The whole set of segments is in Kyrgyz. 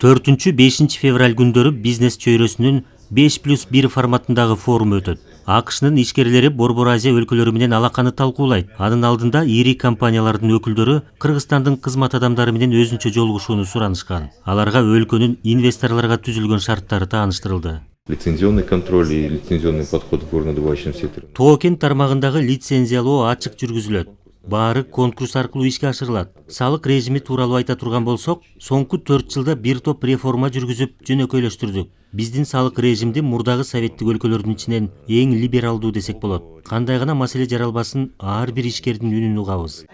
4-5 февраль күндөрү бизнес чөйрөсүнүн 5+1 форматындагы форум өтөт. АКШнын ишкерлери Борбор Азия өлкөлөрү менен алаканы талкуулайт. Анын алдында ири компаниялардын өкүлдөрү Кыргызстандын кызмат адамдары менен өзүнчө жолугушууну суранышкан. Аларга өлкөнүн инвесторлорго түзүлгөн шарттары тааныштырылды. Лицензионный контроль и лицензионный подход в горнодобывающем секторе. Тоокен тармагындагы лицензиялоо ачык жүргүзүлөт. Баары конкурс аркылуу ишке ашырылат. Салык режими тууралуу айта турган болсок, соңку 4 жылда бир топ реформа жүргүзүп, жөнөкөйлөштүрдүк. Биздин салык режимди мурдагы советтик өлкөлөрдүн ичинен эң либералдуу десек болот. Кандай гана маселе жаралбасын, ар бир ишкердин үнүн угабыз.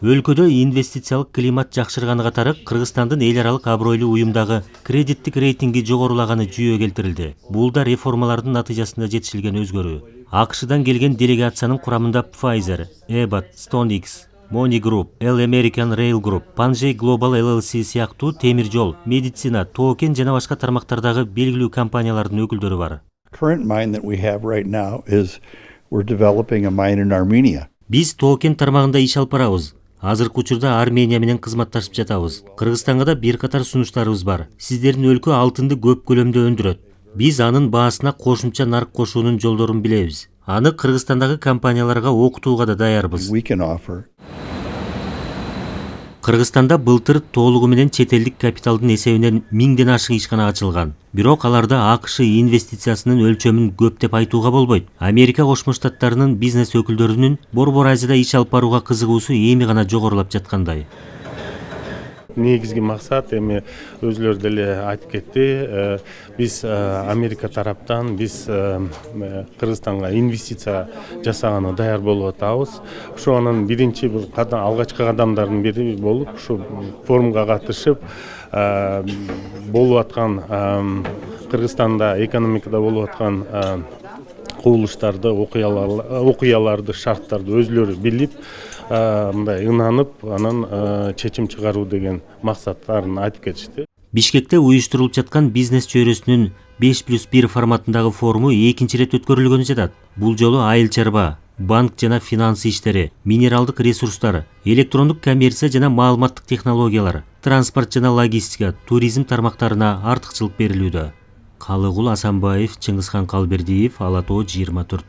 Өлкөдө инвестициялык климат жакшырганы катары Кыргызстандын эл аралык абройлуу уюмдагы кредиттик рейтинги жогорулаганы жүйө келтирилди. Бул да реформалардын натыйжасында жетишилген өзгөрүү. АКШдан келген делегациянын курамында Pfizer, Abbott, StoneX, Money Group, L American Rail Group, Panjay Global LLC сыяктуу темир жол, медицина, тоокен жана башка тармактардагы белгилүү компаниялардын өкүлдөрү бар. Current mine that we have right now is we're developing a mine in Armenia. Биз тоокен тармагында иш алып барабыз. Азыркы учурда Армения менен кызматташып жатабыз. Кыргызстанга да бир катар сунуштарыбыз бар. Сиздердин өлкө алтынды көп көлөмдө өндүрөт. Биз анын баасына кошумча нарк кошуунун жолдорун билебиз. Аны Кыргызстандагы компанияларга окутууга да даярбыз. Кыргызстанда былтыр толугу менен чет элдик капиталдын эсебинен 1000ден ашык ишкана ачылган. Бирок аларда АКШ инвестициясынын өлчөмүн көп деп айтууга болбойт. Америка Кошмо Штаттарынын бизнес өкүлдөрүнүн Борбор Азияда иш алып барууга кызыгуусу эми гана жогорулап жаткандай. Негизги максат эми өзүлөр деле айтып кетти. Биз Америка тараптан биз Кыргызстанга инвестиция жасаганга даяр болуп атабыз. Ушу анын биринчи бир алгачкы кадамдардын бири болуп, ушу форумга катышып, болуп аткан Кыргызстанда экономикада болуп аткан кубулуштарды, окуяларды, шарттарды өзүлөрү билип, мындай ынанып, анан чечим чыгаруу деген максаттарын айтып кетишти. Бишкекте уюштурулуп жаткан бизнес чөйрөсүнүн 5+1 форматындагы форуму экинчи рет өткөрүлгөнү жатат. Бул жолу айыл чарба, банк жана финанс иштери, минералдык ресурстар, электрондук коммерция жана маалыматтык технологиялар, транспорт жана логистика, туризм тармактарына артыкчылык берилүүдө. Калыгул Асанбаев, Чыңгызхан Калбердиев, Ала Тоо 24.